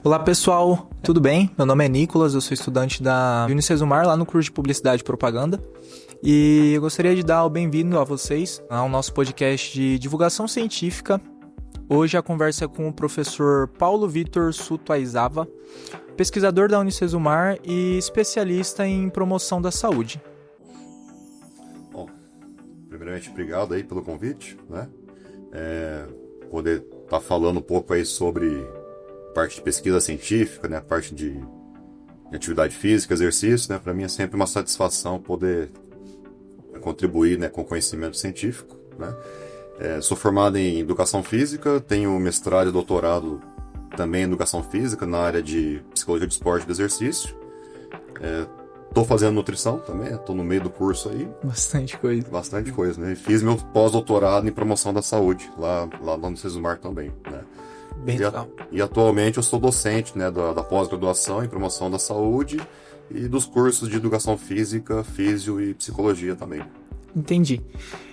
Olá pessoal, tudo bem? Meu nome é Nicolas, eu sou estudante da Unicesumar lá no curso de Publicidade e Propaganda e eu gostaria de dar o bem-vindo a vocês ao nosso podcast de divulgação científica. Hoje a conversa é com o professor Paulo Vitor Suto-Aizawa, pesquisador da Unicesumar e especialista em promoção da saúde. Bom, primeiramente obrigado aí pelo convite, né? Poder estar falando um pouco aí sobre parte de pesquisa científica, né? A parte de atividade física, exercício, né? Para mim é sempre uma satisfação poder contribuir, né, com o conhecimento científico, né? Sou formado em Educação Física, tenho mestrado e doutorado também em Educação Física na área de Psicologia do Esporte e do Exercício. Estou fazendo nutrição também, estou no meio do curso aí. Bastante coisa. Bastante coisa, né? Fiz meu pós-doutorado em Promoção da Saúde, lá no Unicesumar também, né? Bem legal. E atualmente eu sou docente, né, da pós-graduação em Promoção da Saúde e dos cursos de Educação Física, Físio e Psicologia também. Entendi.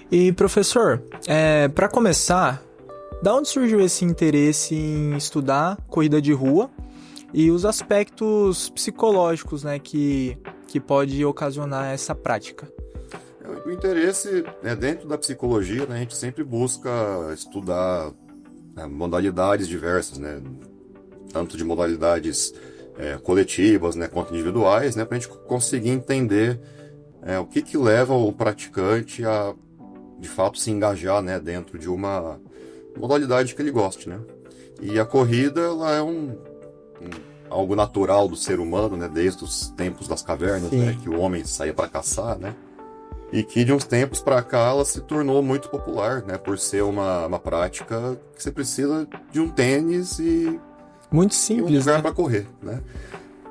E professor, para começar, da onde surgiu esse interesse em estudar corrida de rua e os aspectos psicológicos, né, que pode ocasionar essa prática? O interesse, né, dentro da psicologia, né, a gente sempre busca estudar, né, modalidades diversas, né, tanto de modalidades coletivas, né, quanto individuais, né, para a gente conseguir entender o que leva o praticante a, de fato, se engajar, né, dentro de uma modalidade que ele goste, né. E a corrida, ela é algo natural do ser humano, né, desde os tempos das cavernas, né, que o homem saía para caçar, né, e que de uns tempos para cá ela se tornou muito popular, né, por ser uma prática que você precisa de um tênis e muito simples, um lugar, né, para correr, né.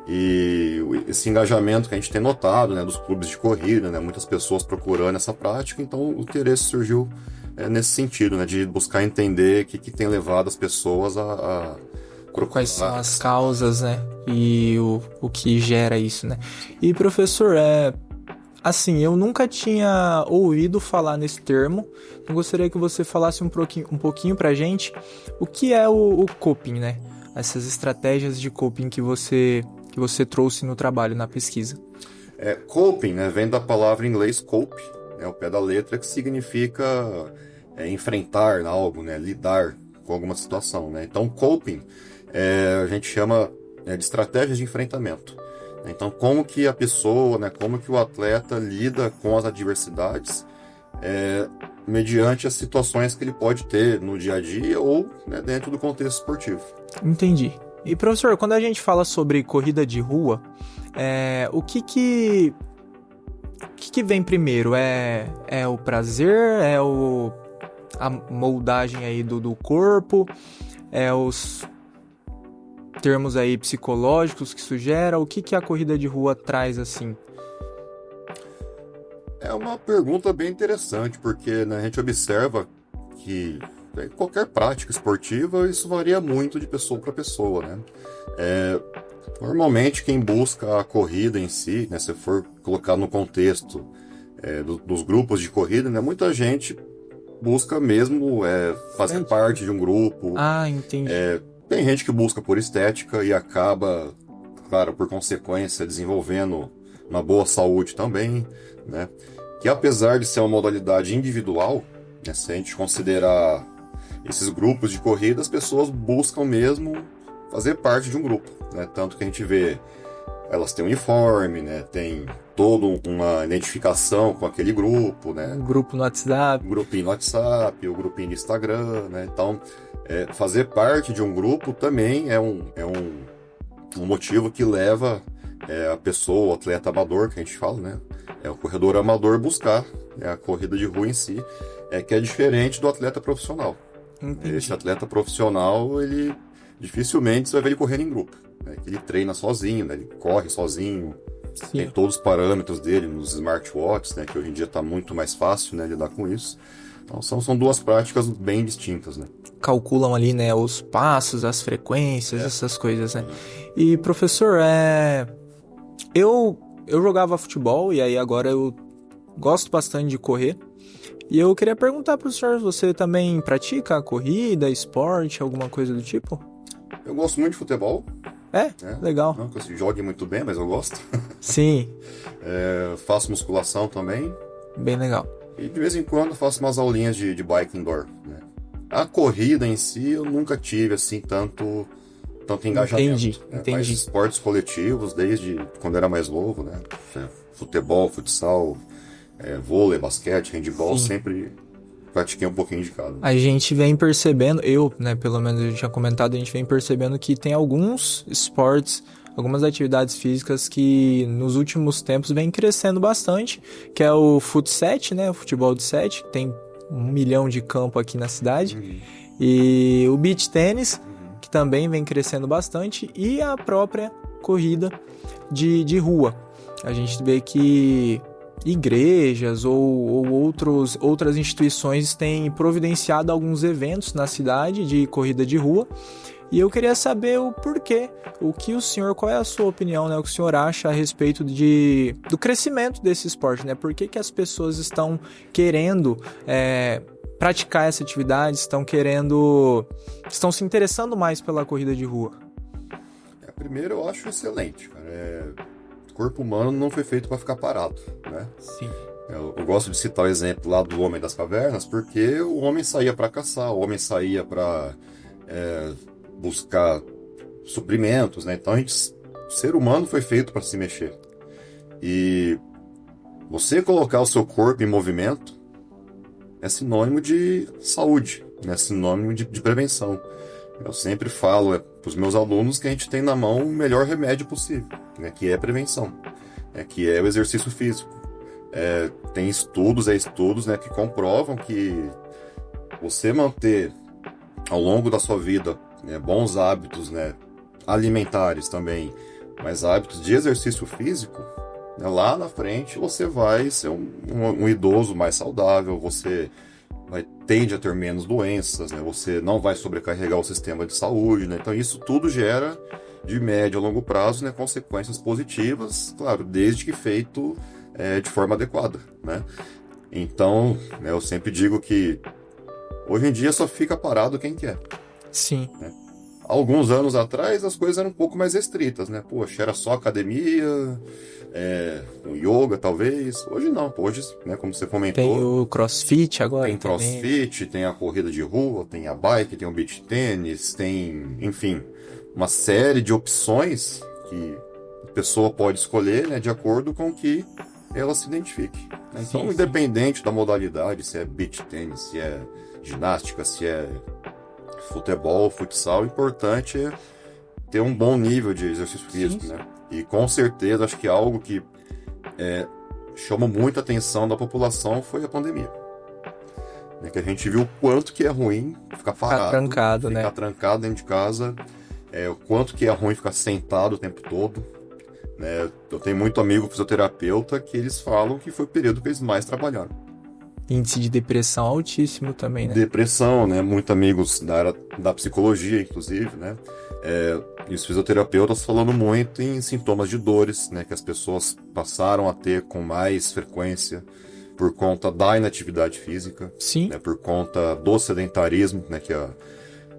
E esse engajamento que a gente tem notado, né, dos clubes de corrida, né, muitas pessoas procurando essa prática, então o interesse surgiu nesse sentido, né, de buscar entender o que tem levado as pessoas a quais são as causas, né, e o que gera isso, né. E professor, assim, eu nunca tinha ouvido falar nesse termo, eu gostaria que você falasse um pouquinho pra gente o que é o coping, né, essas estratégias de coping que você trouxe no trabalho, na pesquisa. Coping, né, vem da palavra em inglês cope, o pé da letra, que significa enfrentar algo, né, lidar com alguma situação, né. Então, coping a gente chama de estratégias de enfrentamento. Então, como que a pessoa, né, como que o atleta lida com as adversidades mediante as situações que ele pode ter no dia a dia ou, né, dentro do contexto esportivo. Entendi. E professor, quando a gente fala sobre corrida de rua, o que vem primeiro? É o prazer? É a moldagem aí do corpo? É os termos aí psicológicos que isso gera? O que a corrida de rua traz assim? É uma pergunta bem interessante, porque, né, a gente observa que qualquer prática esportiva, isso varia muito de pessoa para pessoa, né? Normalmente quem busca a corrida em si, né, se for colocar no contexto dos grupos de corrida, né, muita gente busca mesmo fazer parte de um grupo. Ah, entendi. Tem gente que busca por estética e acaba, claro, por consequência, desenvolvendo uma boa saúde também, né? Que apesar de ser uma modalidade individual, né, se a gente considerar esses grupos de corrida, as pessoas buscam mesmo fazer parte de um grupo, né? Tanto que a gente vê, elas têm um uniforme, né? Tem toda uma identificação com aquele grupo, né? Um grupo no WhatsApp. Um grupinho no WhatsApp, o grupinho no Instagram, né? Então, fazer parte de um grupo também é um motivo que leva a pessoa, o atleta amador, que a gente fala, né? O corredor amador buscar a corrida de rua em si, que é diferente do atleta profissional. Entendi. Esse atleta profissional, ele dificilmente você vai ver ele correndo em grupo, né? Ele treina sozinho, né? Ele corre sozinho. Sim. Tem todos os parâmetros dele nos smartwatches, né? Que hoje em dia está muito mais fácil, né, lidar com isso. Então são duas práticas bem distintas, né? Calculam ali, né, os passos, as frequências, essas coisas, né? E professor, eu jogava futebol e aí agora eu gosto bastante de correr. E eu queria perguntar para o senhor, você também pratica corrida, esporte, alguma coisa do tipo? Eu gosto muito de futebol. Né? Legal. Não que eu jogue muito bem, mas eu gosto. Sim, Faço musculação também. bem legal. E de vez em quando faço umas aulinhas de bike indoor, né? A corrida em si eu nunca tive assim tanto engajamento. Entendi, Né? entendi. Mas esportes coletivos desde quando era mais novo, né? Futebol, futsal, vôlei, basquete, handebol, Sim. sempre pratiquei um pouquinho de cada. A gente vem percebendo, eu, né, pelo menos eu tinha comentado, a gente vem percebendo que tem alguns esportes, algumas atividades físicas que nos últimos tempos vem crescendo bastante, que é o futsal, né, o futebol de 7, que tem 1 milhão de campo aqui na cidade, e o beach tênis, que também vem crescendo bastante, e a própria corrida de rua. A gente vê que igrejas ou outras instituições têm providenciado alguns eventos na cidade de corrida de rua. E eu queria saber o porquê, qual é a sua opinião, né? O que o senhor acha a respeito do crescimento desse esporte, né? Por que as pessoas estão querendo praticar essa atividade, estão se interessando mais pela corrida de rua? Primeiro, eu acho excelente, cara. O corpo humano não foi feito para ficar parado, né? Sim. Eu gosto de citar o exemplo lá do Homem das Cavernas, porque o homem saía para caçar, o homem saía para buscar suprimentos, né? Então, o ser humano foi feito para se mexer. E você colocar o seu corpo em movimento é sinônimo de saúde, é sinônimo de prevenção. Eu sempre falo para os meus alunos que a gente tem na mão o melhor remédio possível, né, que é a prevenção, que é o exercício físico. Tem estudos, né, que comprovam que você manter ao longo da sua vida, né, bons hábitos, né, alimentares também, mas hábitos de exercício físico, né, lá na frente você vai ser um idoso mais saudável, você tende a ter menos doenças, né? Você não vai sobrecarregar o sistema de saúde, né? Então isso tudo gera, de médio a longo prazo, né, consequências positivas, claro, desde que feito de forma adequada, né? Então, né, eu sempre digo que hoje em dia só fica parado quem quer. Sim. Né? Alguns anos atrás as coisas eram um pouco mais restritas, né? Poxa, era só academia, o yoga talvez. Hoje não, hoje, né, como você comentou... Tem o crossfit agora. Tem crossfit, tem a corrida de rua, tem a bike, tem o beach tênis, tem, enfim, uma série de opções que a pessoa pode escolher, né, de acordo com o que ela se identifique. Né? Então, sim. Independente da modalidade, se é beach tênis, se é ginástica, se é futebol, futsal, o importante é ter um bom nível de exercício físico, né? E com certeza, acho que algo que chamou muita atenção da população foi a pandemia. Né? Que a gente viu o quanto que é ruim ficar parado, ficar trancado dentro de casa, o quanto que é ruim ficar sentado o tempo todo. Né? Eu tenho muito amigo fisioterapeuta que eles falam que foi o período que eles mais trabalharam. Índice de depressão altíssimo também, né? Depressão, né? Muitos amigos da área da psicologia, inclusive, né? E os fisioterapeutas falando muito em sintomas de dores, né? Que as pessoas passaram a ter com mais frequência por conta da inatividade física. Sim. Né? Por conta do sedentarismo, né?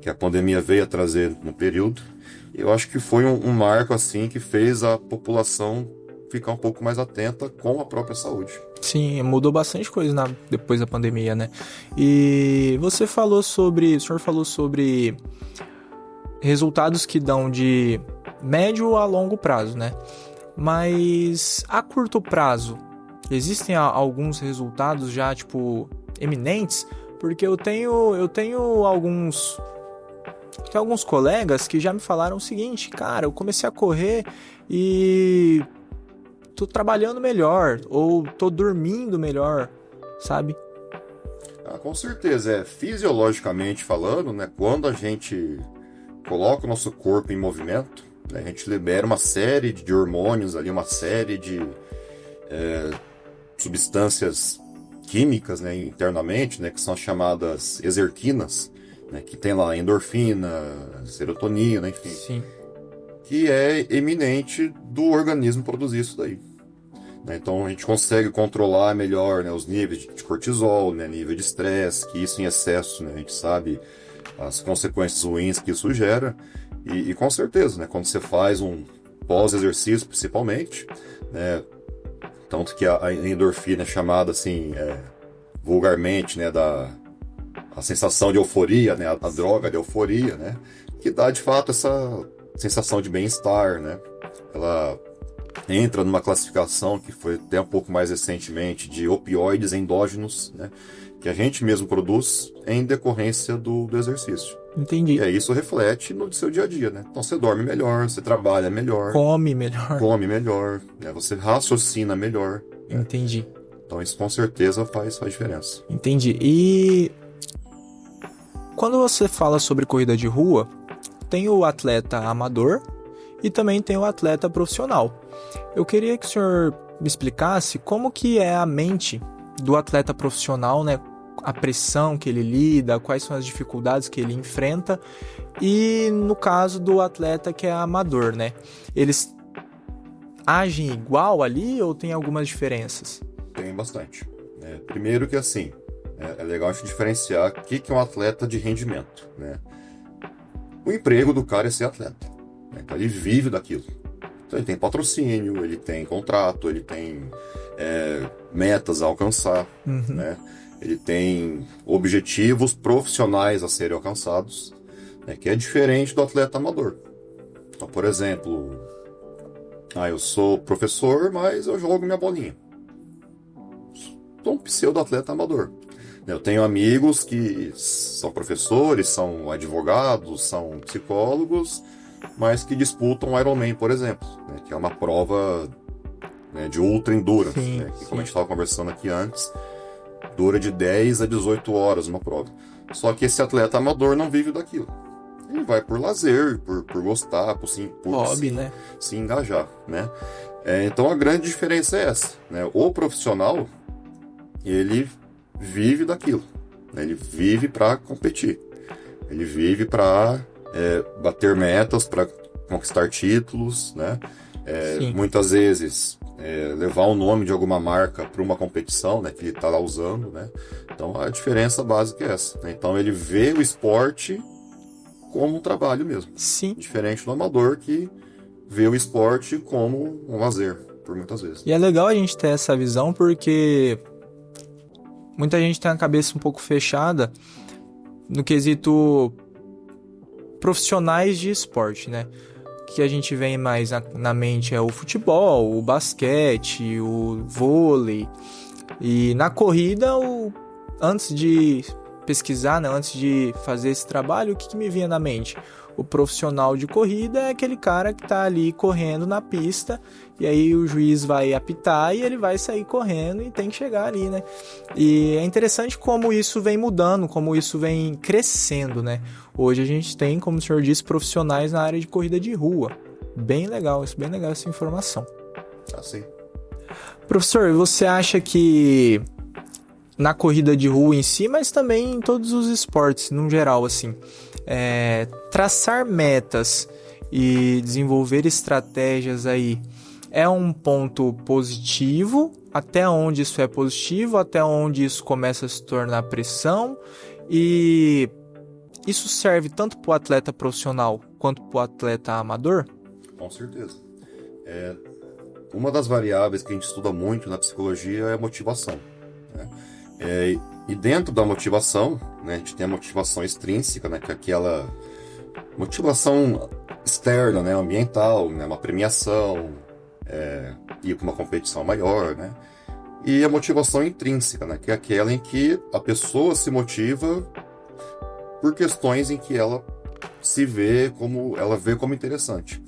Que a pandemia veio a trazer no período. E eu acho que foi um marco, assim, que fez a população ficar um pouco mais atenta com a própria saúde. Sim, mudou bastante coisa depois da pandemia, né? E o senhor falou sobre resultados que dão de médio a longo prazo, né? Mas a curto prazo, existem alguns resultados já, tipo, eminentes? Porque eu tenho alguns colegas que já me falaram o seguinte: cara, eu comecei a correr e tô trabalhando melhor, ou tô dormindo melhor, sabe? Com certeza, fisiologicamente falando, né, quando a gente coloca o nosso corpo em movimento, né, a gente libera uma série de hormônios ali, uma série de substâncias químicas, né, internamente, né, que são as chamadas exerquinas, né, que tem lá endorfina, serotonina, enfim. Sim. Que é eminente do organismo produzir isso daí. Então a gente consegue controlar melhor, né, os níveis de cortisol, né, nível de estresse, que isso em excesso, né, a gente sabe as consequências ruins que isso gera. E com certeza, né, quando você faz um pós-exercício, principalmente, né, tanto que a endorfina é chamada assim, vulgarmente, né, a sensação de euforia, né, a droga de euforia, né, que dá de fato essa sensação de bem-estar, né, ela entra numa classificação que foi até um pouco mais recentemente de opioides endógenos, né, que a gente mesmo produz em decorrência do exercício. Entendi. E aí isso reflete no seu dia a dia, né? Então você dorme melhor, você trabalha melhor, Come melhor. né? Você raciocina melhor, né? Entendi. Então isso com certeza faz diferença. Entendi. E quando você fala sobre corrida de rua, tem o atleta amador e também tem o atleta profissional. Eu queria que o senhor me explicasse como que é a mente do atleta profissional, né? A pressão que ele lida, quais são as dificuldades que ele enfrenta, e no caso do atleta que é amador, né? Eles agem igual ali ou tem algumas diferenças? Tem bastante. Primeiro que assim, é legal a gente diferenciar o que é um atleta de rendimento, né? O emprego do cara é ser atleta, né? Então ele vive daquilo. Então ele tem patrocínio, ele tem contrato, ele tem metas a alcançar, né? Ele tem objetivos profissionais a serem alcançados, né? Que é diferente do atleta amador. Então, por exemplo, eu sou professor, mas eu jogo minha bolinha. Sou um pseudo-atleta amador. Eu tenho amigos que são professores, são advogados, são psicólogos, mas que disputam Ironman, por exemplo, né? Que é uma prova, né, de ultra endurance, né? Que, como a gente estava conversando aqui antes, dura de 10 a 18 horas uma prova. Só que esse atleta amador não vive daquilo. Ele vai por lazer, por gostar, por hobby, né? Se engajar, né? Então a grande diferença é essa, né? O profissional, ele vive daquilo, né? Ele vive para competir. Ele vive para bater metas, para conquistar títulos, né? Muitas vezes levar o nome de alguma marca para uma competição, né, que ele está lá usando, né? Então a diferença básica é essa, né? Então ele vê o esporte como um trabalho mesmo. Sim. Diferente do amador que vê o esporte como um lazer, por muitas vezes. E é legal a gente ter essa visão porque muita gente tem a cabeça um pouco fechada no quesito profissionais de esporte, né? Que a gente vem mais na mente é o futebol, o basquete, o vôlei. E na corrida, antes de pesquisar, né, antes de fazer esse trabalho, o que me vinha na mente? O profissional de corrida é aquele cara que está ali correndo na pista e aí o juiz vai apitar e ele vai sair correndo e tem que chegar ali, né? E é interessante como isso vem mudando, como isso vem crescendo, né? Hoje a gente tem, como o senhor disse, profissionais na área de corrida de rua. Bem legal essa informação. Assim. Professor, você acha que na corrida de rua em si, mas também em todos os esportes, no geral, assim, traçar metas e desenvolver estratégias aí é um ponto positivo? Até onde isso é positivo? Até onde isso começa a se tornar pressão? E isso serve tanto para o atleta profissional quanto para o atleta amador? Com certeza. Uma das variáveis que a gente estuda muito na psicologia é a motivação, né? E dentro da motivação, né, a gente tem a motivação extrínseca, né, que é aquela motivação externa, né, ambiental, né, uma premiação, ir para uma competição maior, né? E a motivação intrínseca, né, que é aquela em que a pessoa se motiva por questões em que ela vê como interessante.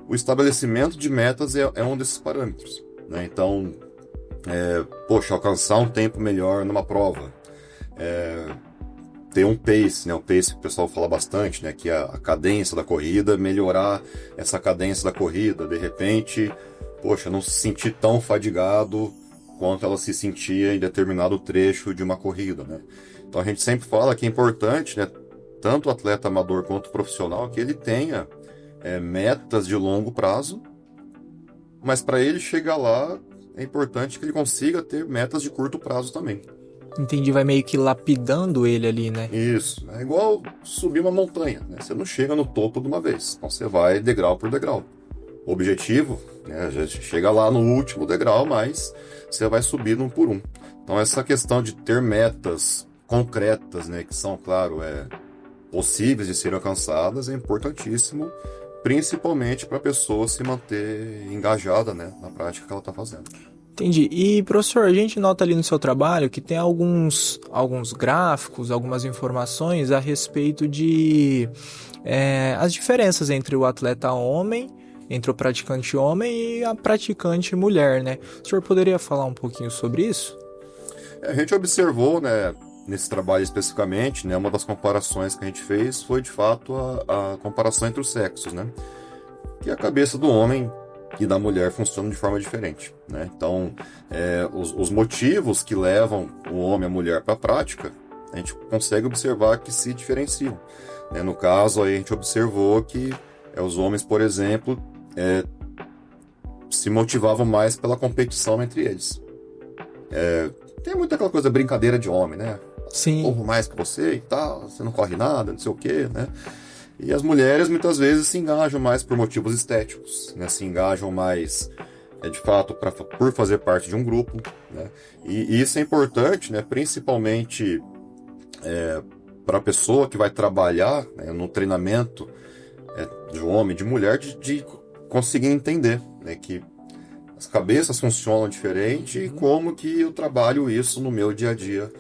O estabelecimento de metas é um desses parâmetros, né? Então, alcançar um tempo melhor numa prova, ter um pace, né? O pace que o pessoal fala bastante, né? Que é a cadência da corrida, melhorar essa cadência da corrida, de repente, não se sentir tão fadigado quanto ela se sentia em determinado trecho de uma corrida, né? Então a gente sempre fala que é importante, né? Tanto o atleta amador quanto o profissional, que ele tenha metas de longo prazo, mas para ele chegar lá é importante que ele consiga ter metas de curto prazo também. Entendi, vai meio que lapidando ele ali, né? Isso, é igual subir uma montanha, né? Você não chega no topo de uma vez, então você vai degrau por degrau. O objetivo, né, já chega lá no último degrau, mas você vai subindo um por um. Então essa questão de ter metas concretas, né, que são, claro, possíveis de serem alcançadas, é importantíssimo, principalmente para a pessoa se manter engajada, né, na prática que ela está fazendo. Entendi. E, professor, a gente nota ali no seu trabalho que tem alguns gráficos, algumas informações a respeito de as diferenças entre o atleta homem, entre o praticante homem e a praticante mulher, né? O senhor poderia falar um pouquinho sobre isso? A gente observou, né, nesse trabalho especificamente, né, uma das comparações que a gente fez foi, de fato, a comparação entre os sexos, né? Que a cabeça do homem e da mulher funcionam de forma diferente, né? Então, os motivos que levam o homem e a mulher para a prática, a gente consegue observar que se diferenciam, né? No caso, aí a gente observou que os homens, por exemplo, se motivavam mais pela competição entre eles. Tem muita aquela coisa brincadeira de homem, né? Sim. Corro mais que você e tal, você não corre nada, não sei o quê, né? E as mulheres muitas vezes se engajam mais por motivos estéticos, né? Se engajam mais, de fato, por fazer parte de um grupo, né? E isso é importante, né? Principalmente para a pessoa que vai trabalhar, né, no treinamento de homem, de mulher, de conseguir entender, né, que as cabeças funcionam diferente e como que eu trabalho isso no meu dia a dia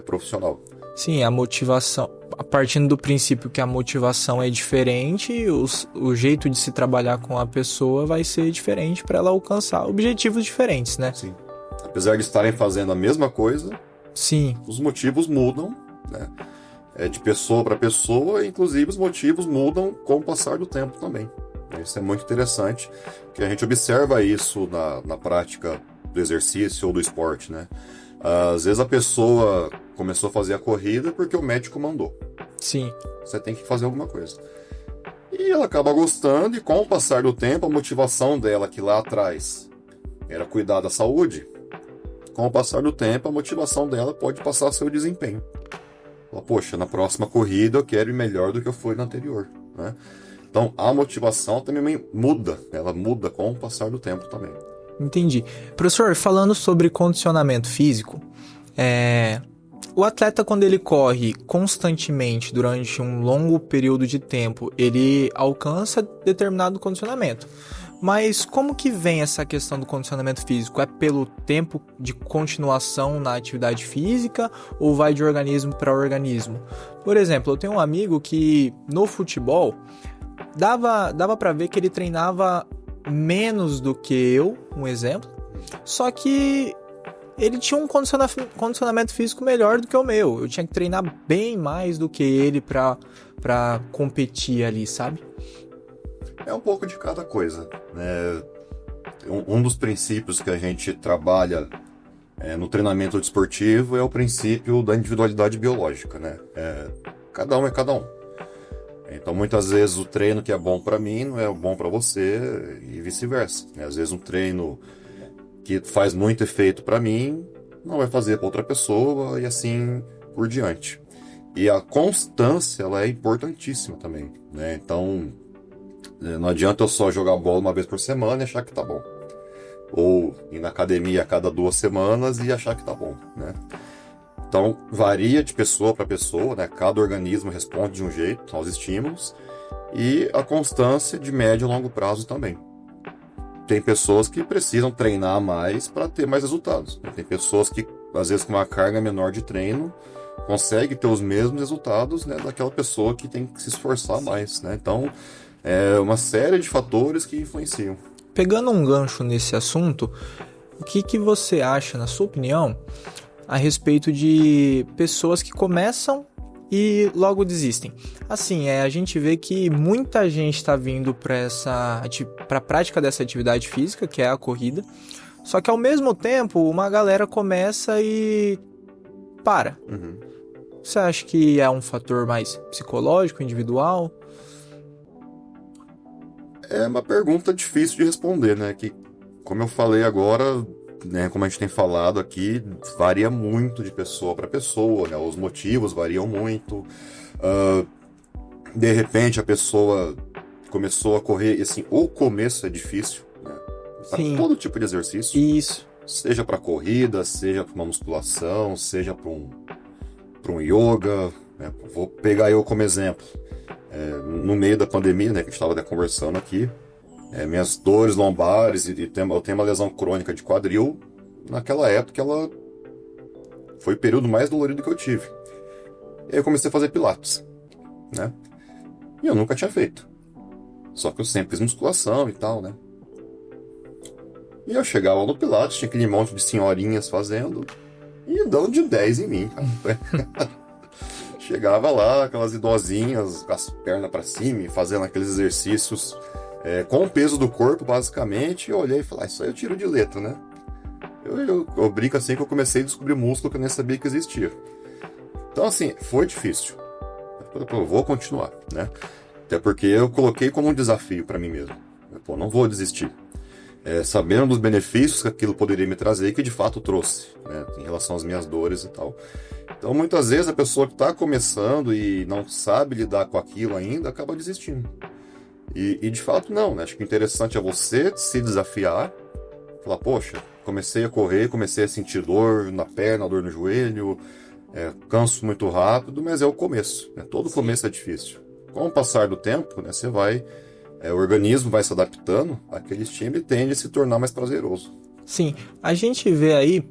profissional. Sim, a motivação, partindo do princípio que a motivação é diferente, o jeito de se trabalhar com a pessoa vai ser diferente para ela alcançar objetivos diferentes, né? Sim. Apesar de estarem fazendo a mesma coisa, sim, os motivos mudam, né? De pessoa para pessoa, inclusive os motivos mudam com o passar do tempo também. Isso é muito interessante, que a gente observa isso na prática do exercício ou do esporte, né? Às vezes a pessoa começou a fazer a corrida porque o médico mandou. Sim. Você tem que fazer alguma coisa. E ela acaba gostando, e com o passar do tempo, a motivação dela, que lá atrás era cuidar da saúde, com o passar do tempo, a motivação dela pode passar a ser o desempenho. Fala, poxa, na próxima corrida eu quero ir melhor do que eu fui na anterior, né? Então a motivação também muda, ela muda com o passar do tempo também. Entendi. Professor, falando sobre condicionamento físico, o atleta, quando ele corre constantemente durante um longo período de tempo, ele alcança determinado condicionamento. Mas como que vem essa questão do condicionamento físico? É pelo tempo de continuação na atividade física ou vai de organismo para organismo? Por exemplo, eu tenho um amigo que no futebol dava para ver que ele treinava menos do que eu, um exemplo, só que ele tinha um condicionamento físico melhor do que o meu. Eu tinha que treinar bem mais do que ele pra competir ali, sabe? É um pouco de cada coisa, né? Um dos princípios que a gente trabalha no treinamento desportivo é o princípio da individualidade biológica, né? Cada um é cada um. Então, muitas vezes, o treino que é bom para mim não é bom para você e vice-versa, né? Às vezes, um treino que faz muito efeito para mim não vai fazer para outra pessoa e assim por diante. E a constância, ela é importantíssima também, né? Então, não adianta eu só jogar bola uma vez por semana e achar que tá bom. Ou ir na academia a cada 2 semanas e achar que tá bom, né? Então, varia de pessoa para pessoa, né? Cada organismo responde de um jeito aos estímulos. E a constância de médio e longo prazo também. Tem pessoas que precisam treinar mais para ter mais resultados, né? Tem pessoas que, às vezes, com uma carga menor de treino, conseguem ter os mesmos resultados, né, daquela pessoa que tem que se esforçar mais, né? Então, é uma série de fatores que influenciam. Pegando um gancho nesse assunto, o que você acha, na sua opinião, a respeito de pessoas que começam e logo desistem? Assim, a gente vê que muita gente está vindo para a prática dessa atividade física, que é a corrida, só que ao mesmo tempo uma galera começa e para. Uhum. Você acha que é um fator mais psicológico, individual? É uma pergunta difícil de responder, né? Que, como eu falei agora, né, como a gente tem falado aqui, varia muito de pessoa para pessoa, né? Os motivos variam muito. De repente a pessoa começou a correr, e assim, o começo é difícil, né? Para Sim. todo tipo de exercício, Isso. seja para corrida, seja para uma musculação, seja para um yoga, né? Vou pegar eu como exemplo. No meio da pandemia, né, que a gente estava conversando aqui, minhas dores lombares eu tenho uma lesão crônica de quadril. Naquela época, ela foi o período mais dolorido que eu tive. E aí eu comecei a fazer pilates, né? E eu nunca tinha feito. Só que eu sempre fiz musculação e tal, né? E eu chegava no pilates, tinha aquele monte de senhorinhas fazendo e dando de 10 em mim, cara. Chegava lá, aquelas idosinhas com as pernas pra cima e fazendo aqueles exercícios com o peso do corpo, basicamente. E eu olhei e falei, isso aí eu tiro de letra, né? Eu brinco assim que eu comecei a descobrir músculo que eu nem sabia que existia. Então, assim, foi difícil. Eu vou continuar, né? Até porque eu coloquei como um desafio pra mim mesmo. Pô, não vou desistir. Sabendo dos benefícios que aquilo poderia me trazer e que de fato trouxe, né? Em relação às minhas dores e tal. Então, muitas vezes, a pessoa que está começando e não sabe lidar com aquilo ainda, acaba desistindo. E de fato, não, né? Acho que o interessante é você se desafiar. Falar, poxa, comecei a correr, comecei a sentir dor na perna, dor no joelho, canso muito rápido, mas é o começo, né? Todo começo é difícil. Com o passar do tempo, né, você vai... o organismo vai se adaptando, aquele estímulo tende a se tornar mais prazeroso. Sim, a gente vê aí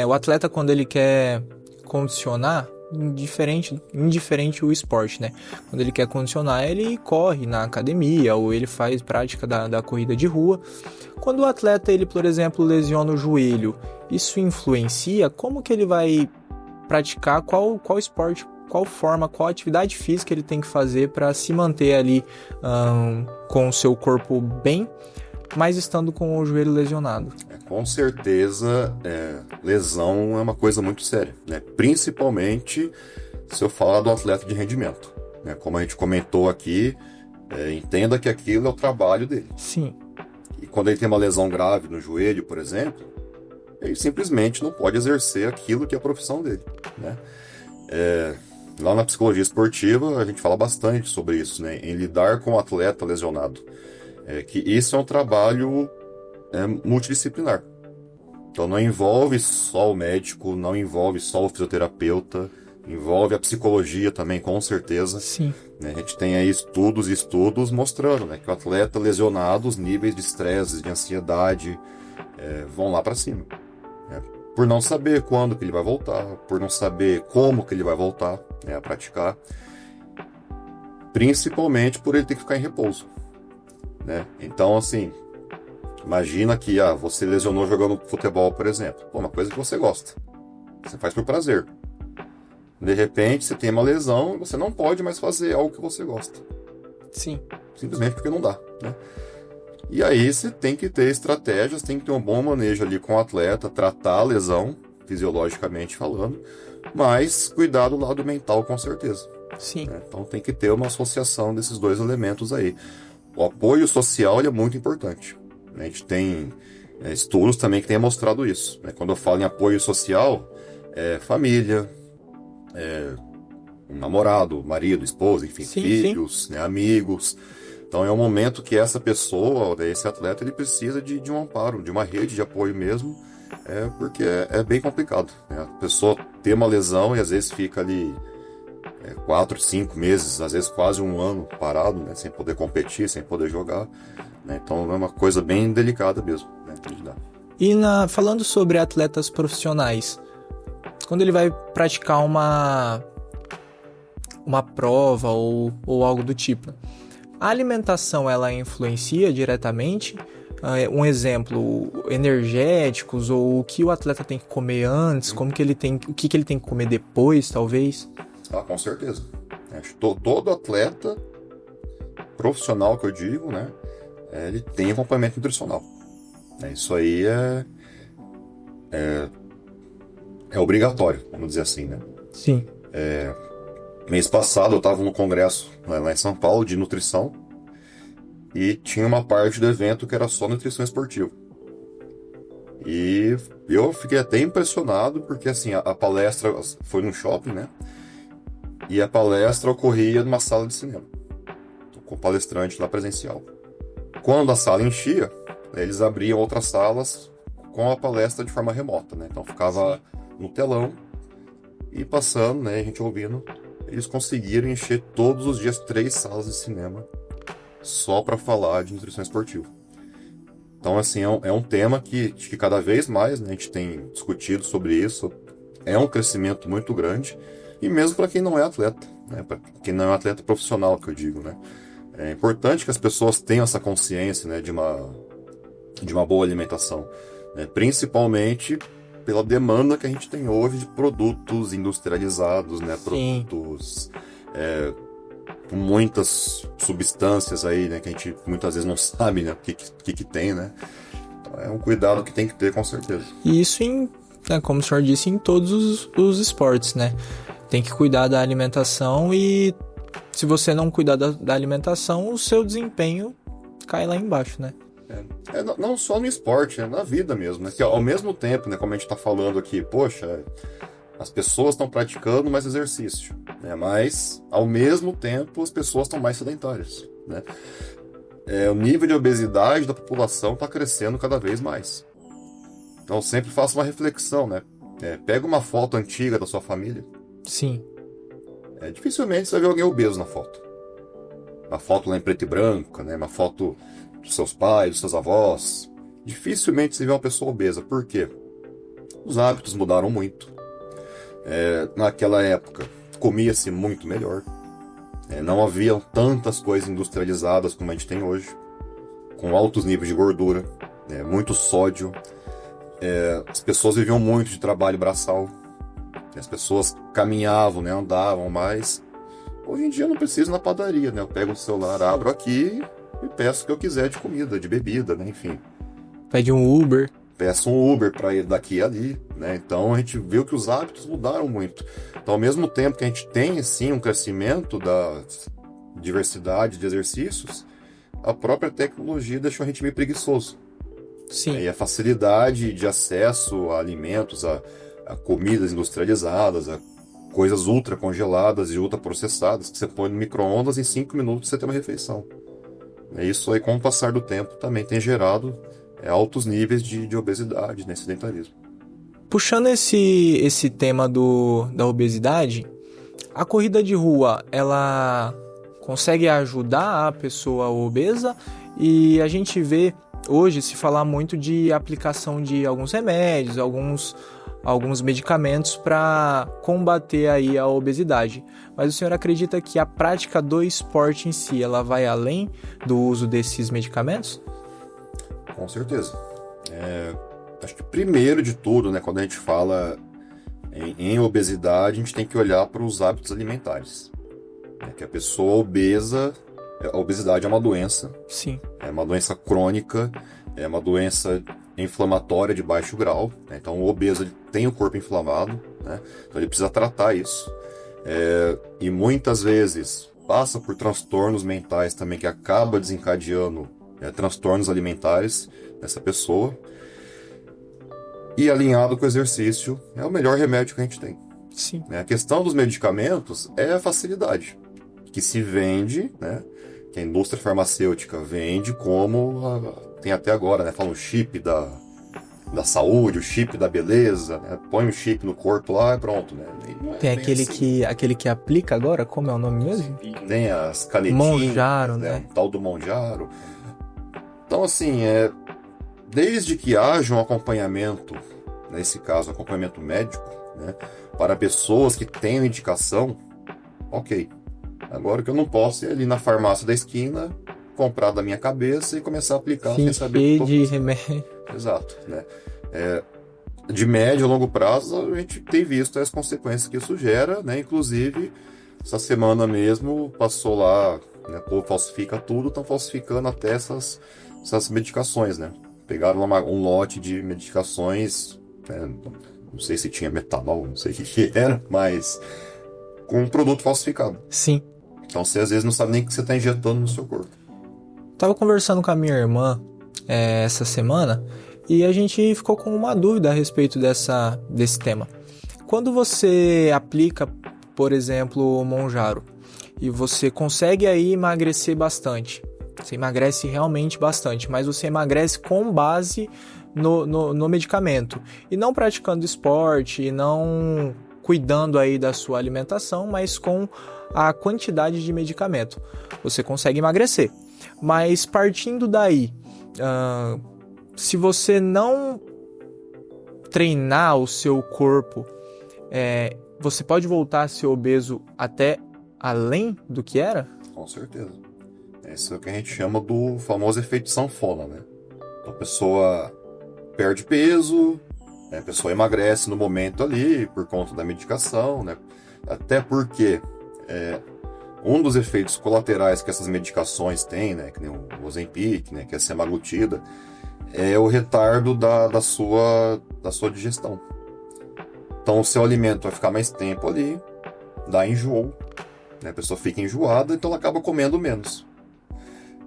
o atleta quando ele quer condicionar, indiferente o esporte, né? Quando ele quer condicionar, ele corre na academia ou ele faz prática da corrida de rua. Quando o atleta, ele, por exemplo, lesiona o joelho, isso influencia? Como que ele vai praticar? Qual esporte, qual forma, qual atividade física ele tem que fazer para se manter ali com o seu corpo bem, mas estando com o joelho lesionado? Com certeza, lesão é uma coisa muito séria, né? Principalmente se eu falar do atleta de rendimento, né? Como a gente comentou aqui, entenda que aquilo é o trabalho dele. Sim. E quando ele tem uma lesão grave no joelho, por exemplo, ele simplesmente não pode exercer aquilo que é a profissão dele, né? Lá na psicologia esportiva, a gente fala bastante sobre isso, né? Em lidar com o atleta lesionado. Que isso é um trabalho multidisciplinar. Então não envolve só o médico, não envolve só o fisioterapeuta, envolve a psicologia também, com certeza. Sim. Né? A gente tem aí estudos e estudos mostrando, né, que o atleta lesionado, os níveis de estresse, de ansiedade vão lá para cima. Né? Por não saber quando que ele vai voltar, por não saber como que ele vai voltar, né, a praticar. Principalmente por ele ter que ficar em repouso. Né? Então, assim, imagina que você lesionou jogando futebol, por exemplo. Pô, uma coisa que você gosta. Você faz por prazer. De repente, você tem uma lesão e você não pode mais fazer algo que você gosta. Sim. Simplesmente porque não dá, né? E aí você tem que ter estratégias, tem que ter um bom manejo ali com o atleta, tratar a lesão, fisiologicamente falando, mas cuidar do lado mental com certeza. Sim. Né? Então tem que ter uma associação desses dois elementos aí. O apoio social ele é muito importante. A gente tem estudos também que têm mostrado isso. Né? Quando eu falo em apoio social, família, um namorado, marido, esposa, enfim, Sim, filhos, né, amigos. Então é um momento que essa pessoa, esse atleta, ele precisa de um amparo, de uma rede de apoio mesmo, porque é bem complicado. Né? A pessoa ter uma lesão e às vezes fica ali 4, 5 meses, às vezes quase um ano parado, né, sem poder competir, sem poder jogar. Né? Então é uma coisa bem delicada mesmo. Né, de lidar. E falando sobre atletas profissionais, quando ele vai praticar uma prova ou algo do tipo, a alimentação ela influencia diretamente? Um exemplo, energéticos ou o que o atleta tem que comer antes, o que ele tem que comer depois, talvez? Com certeza. Acho que todo atleta profissional que eu digo, né, ele tem acompanhamento nutricional. Isso aí é obrigatório, vamos dizer assim, né? Sim. Mês passado eu estava no congresso lá em São Paulo de nutrição e tinha uma parte do evento que era só nutrição esportiva. E eu fiquei até impressionado, porque assim, a palestra foi num shopping, né? E a palestra ocorria numa sala de cinema, com o palestrante lá presencial. Quando a sala enchia, eles abriam outras salas com a palestra de forma remota, né? Então ficava no telão e passando, né? A gente ouvindo. Eles conseguiram encher todos os dias 3 salas de cinema só para falar de nutrição esportiva. Então, assim, é um tema que cada vez mais, né, a gente tem discutido sobre isso. É um crescimento muito grande. E mesmo para quem não é atleta, né? Para quem não é atleta profissional, que eu digo, né? É importante que as pessoas tenham essa consciência, né, de uma boa alimentação, né? Principalmente pela demanda que a gente tem hoje de produtos industrializados, né? Produtos com muitas substâncias aí, né? Que a gente muitas vezes não sabe, né? O que tem, né? Então, é um cuidado que tem que ter, com certeza. E isso, né, como o senhor disse, em todos os esportes, né? Tem que cuidar da alimentação e se você não cuidar da alimentação, o seu desempenho cai lá embaixo, né? Não só no esporte, na vida mesmo, né? Que ao mesmo tempo, né, como a gente está falando aqui, poxa, as pessoas estão praticando mais exercício, né? Mas, ao mesmo tempo, as pessoas estão mais sedentárias, né? O nível de obesidade da população está crescendo cada vez mais. Então, eu sempre faço uma reflexão, né? Pega uma foto antiga da sua família. Sim. Dificilmente você vai ver alguém obeso na foto. Uma foto lá em preto e branco, né? Uma foto dos seus pais, dos seus avós. Dificilmente você vê uma pessoa obesa. Por quê? Os hábitos mudaram muito. Naquela época, comia-se muito melhor. Não haviam tantas coisas industrializadas como a gente tem hoje, com altos níveis de gordura, muito sódio. As pessoas viviam muito de trabalho braçal. As pessoas caminhavam, né, andavam mais. Hoje em dia eu não preciso ir na padaria, né? Eu pego o celular, abro aqui e peço o que eu quiser de comida, de bebida, né? Enfim. Pede um Uber. Peço um Uber para ir daqui e ali, né? Então a gente viu que os hábitos mudaram muito. Então, ao mesmo tempo que a gente tem, sim, um crescimento da diversidade de exercícios, a própria tecnologia deixou a gente meio preguiçoso. Sim. E a facilidade de acesso a alimentos, a comidas industrializadas, a coisas ultra congeladas e ultra processadas que você põe no micro-ondas, em 5 minutos você tem uma refeição. Isso aí, com o passar do tempo, também tem gerado altos níveis de obesidade, né, sedentarismo. Puxando esse tema da obesidade, a corrida de rua, ela consegue ajudar a pessoa obesa? E a gente vê hoje se falar muito de aplicação de alguns remédios, alguns medicamentos para combater aí a obesidade. Mas o senhor acredita que a prática do esporte em si, ela vai além do uso desses medicamentos? Com certeza. Acho que primeiro de tudo, né, quando a gente fala em obesidade, a gente tem que olhar para os hábitos alimentares. Que a pessoa obesa, a obesidade é uma doença. Sim. É uma doença crônica, é uma doença inflamatória de baixo grau, né? Então o obeso ele tem o corpo inflamado, né? Então ele precisa tratar isso. E muitas vezes passa por transtornos mentais também que acaba desencadeando transtornos alimentares nessa pessoa. E alinhado com o exercício é o melhor remédio que a gente tem. Sim. A questão dos medicamentos é a facilidade que se vende, né? Que a indústria farmacêutica vende como tem até agora, né? Fala o chip da saúde, o chip da beleza, né? Põe o chip no corpo lá e pronto, né? Tem aquele que aplica agora, como é o nome mesmo? Tem as canetinhas, Monjaro, né? O tal do Monjaro. Então, assim, desde que haja um acompanhamento, nesse caso, acompanhamento médico, né? Para pessoas que tenham indicação, ok. Agora o que eu não posso é ir ali na farmácia da esquina, comprar da minha cabeça e começar a aplicar sem saber de remédio. Exato, né? De médio a longo prazo, a gente tem visto as consequências que isso gera, né? Inclusive, essa semana mesmo passou lá, né? O povo falsifica tudo, estão falsificando até essas medicações, né? Pegaram um lote de medicações, né? Não sei se tinha metanol, não sei o que era, mas com um produto falsificado. Sim. Então você às vezes não sabe nem o que você está injetando no seu corpo. Tava conversando com a minha irmã essa semana E a gente ficou com uma dúvida a respeito desse tema. Quando você aplica, por exemplo, o Mounjaro, e você consegue aí emagrecer bastante, você emagrece realmente bastante, mas você emagrece com base no medicamento, e não praticando esporte, e não cuidando aí da sua alimentação, mas com a quantidade de medicamento. Você consegue emagrecer. Mas partindo daí, se você não treinar o seu corpo, você pode voltar a ser obeso até além do que era? Com certeza. Isso é o que a gente chama do famoso efeito sanfona, né? Então, a pessoa perde peso, a pessoa emagrece no momento ali por conta da medicação, né? Até porque um dos efeitos colaterais que essas medicações têm, né, que nem o Ozempic, né, que é a semaglutida, é o retardo da sua digestão. Então o seu alimento vai ficar mais tempo ali, dá enjoo, né, a pessoa fica enjoada, então ela acaba comendo menos.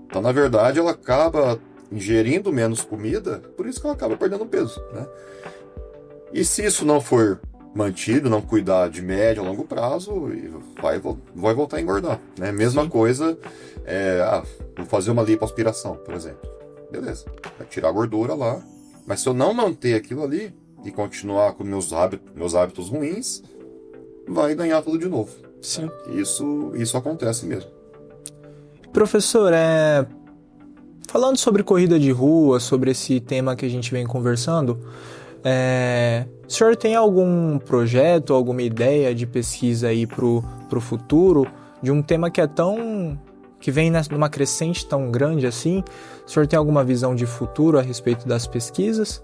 Então, na verdade, ela acaba ingerindo menos comida, por isso que ela acaba perdendo peso, né? E se isso não for mantido, não cuidar de médio a longo prazo, vai voltar a engordar, né? Mesma Sim. coisa, vou fazer uma lipoaspiração, por exemplo. Beleza, vai tirar a gordura lá, mas se eu não manter aquilo ali e continuar com meus hábitos ruins, vai ganhar tudo de novo. Sim. Isso acontece mesmo. Professor, falando sobre corrida de rua, sobre esse tema que a gente vem conversando, o senhor tem algum projeto, alguma ideia de pesquisa aí pro futuro, de um tema que vem numa crescente tão grande assim? O senhor tem alguma visão de futuro a respeito das pesquisas?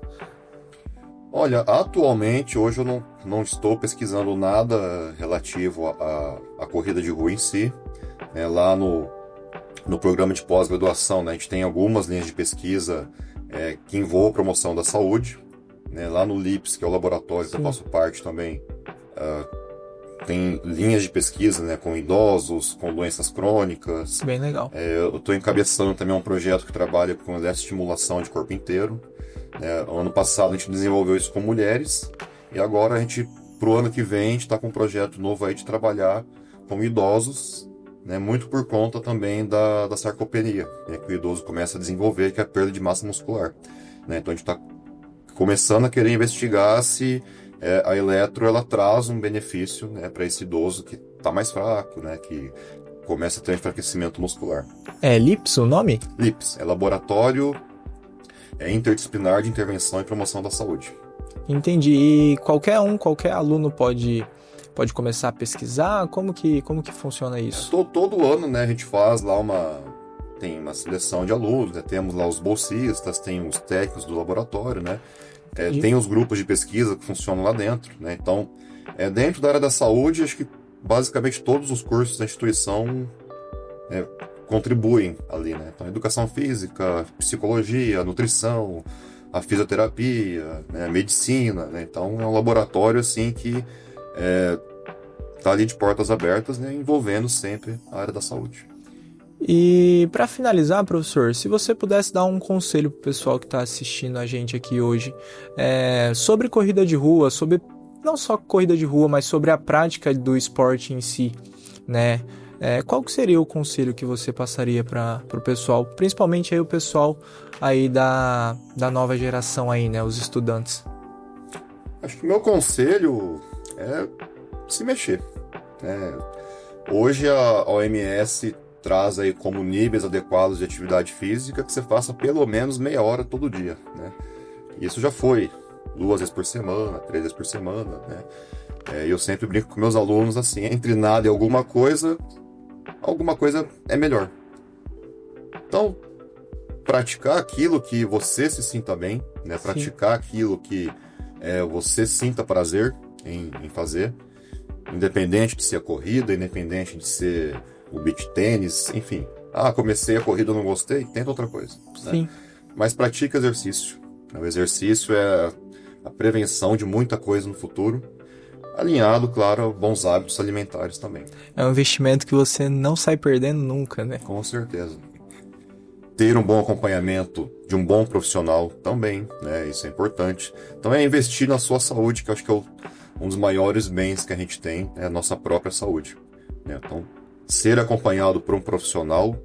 Olha, atualmente, hoje eu não estou pesquisando nada relativo à corrida de rua em si. Lá no programa de pós-graduação, né, a gente tem algumas linhas de pesquisa que envolvem a promoção da saúde. Né? Lá no LIPS, que é o laboratório que eu faço parte também, tem linhas de pesquisa, né, com idosos, com doenças crônicas. Bem legal. Eu estou encabeçando também um projeto que trabalha com eletroestimulação de corpo inteiro. Ano passado a gente desenvolveu isso com mulheres, e agora pro ano que vem, a gente está com um projeto novo aí de trabalhar com idosos, né, muito por conta também da sarcopenia, né, que o idoso começa a desenvolver, que é a perda de massa muscular. Né? Então a gente está começando a querer investigar se a eletro ela traz um benefício, né, para esse idoso que está mais fraco, né, que começa a ter um enfraquecimento muscular. É LIPS o nome? LIPS, é Laboratório Interdisciplinar de Intervenção e Promoção da Saúde. Entendi. E qualquer aluno pode começar a pesquisar? Como que funciona isso? Todo ano, né, a gente faz lá tem uma seleção de alunos, né, temos lá os bolsistas, tem os técnicos do laboratório, né, tem os grupos de pesquisa que funcionam lá dentro, né, então, dentro da área da saúde, acho que basicamente todos os cursos da instituição contribuem ali, né, então educação física, psicologia, nutrição, a fisioterapia, né, a medicina, né, então é um laboratório assim que tá ali de portas abertas, né, envolvendo sempre a área da saúde. E para finalizar, professor, se você pudesse dar um conselho pro pessoal que está assistindo a gente aqui hoje, sobre corrida de rua, sobre não só corrida de rua, mas sobre a prática do esporte em si, né? Qual que seria o conselho que você passaria para o pessoal, principalmente aí o pessoal aí da nova geração aí, né, os estudantes? Acho que o meu conselho é se mexer. Hoje a OMS traz aí como níveis adequados de atividade física que você faça pelo menos meia hora todo dia, né? Isso já foi 2 vezes por semana, 3 vezes por semana, né? Eu sempre brinco com meus alunos assim, entre nada e alguma coisa é melhor. Então, praticar aquilo que você se sinta bem, né? Praticar aquilo que você sinta prazer em fazer, independente de ser a corrida, independente de ser o beach tênis, enfim. Comecei a corrida, não gostei, tenta outra coisa. Sim. Né? Mas pratica exercício. O exercício é a prevenção de muita coisa no futuro, alinhado, claro, a bons hábitos alimentares também. É um investimento que você não sai perdendo nunca, né? Com certeza. ter um bom acompanhamento de um bom profissional também, né? Isso é importante. Então é investir na sua saúde, que eu acho que é um dos maiores bens que a gente tem, é a nossa própria saúde, né? Então, ser acompanhado por um profissional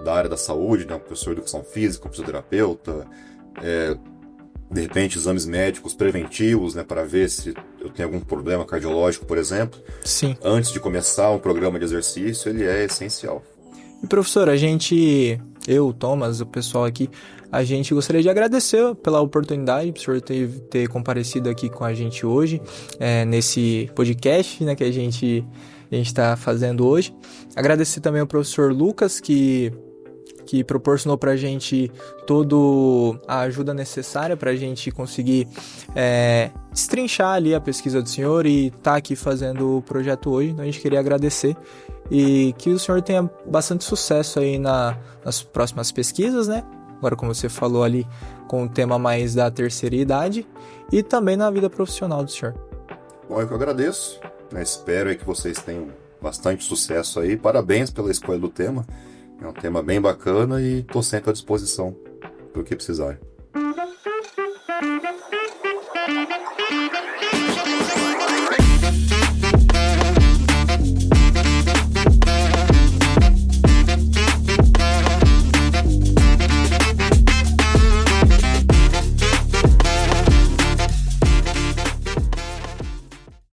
da área da saúde, né? Um professor de educação física, um fisioterapeuta, de repente exames médicos preventivos, né? Para ver se eu tenho algum problema cardiológico, por exemplo. Sim. Antes de começar um programa de exercício, ele é essencial. E professor, eu, o Thomas, o pessoal aqui, a gente gostaria de agradecer pela oportunidade, o senhor ter comparecido aqui com a gente hoje, nesse podcast, né, que a gente está fazendo hoje. Agradecer também ao professor Lucas, que proporcionou para a gente toda a ajuda necessária para a gente conseguir destrinchar ali a pesquisa do senhor e estar aqui fazendo o projeto hoje. Então a gente queria agradecer e que o senhor tenha bastante sucesso aí nas próximas pesquisas, né? Agora, como você falou ali, com o tema mais da terceira idade e também na vida profissional do senhor. Bom, eu que agradeço, né? Espero aí que vocês tenham bastante sucesso aí. Parabéns pela escolha do tema. É um tema bem bacana e estou sempre à disposição para o que precisar.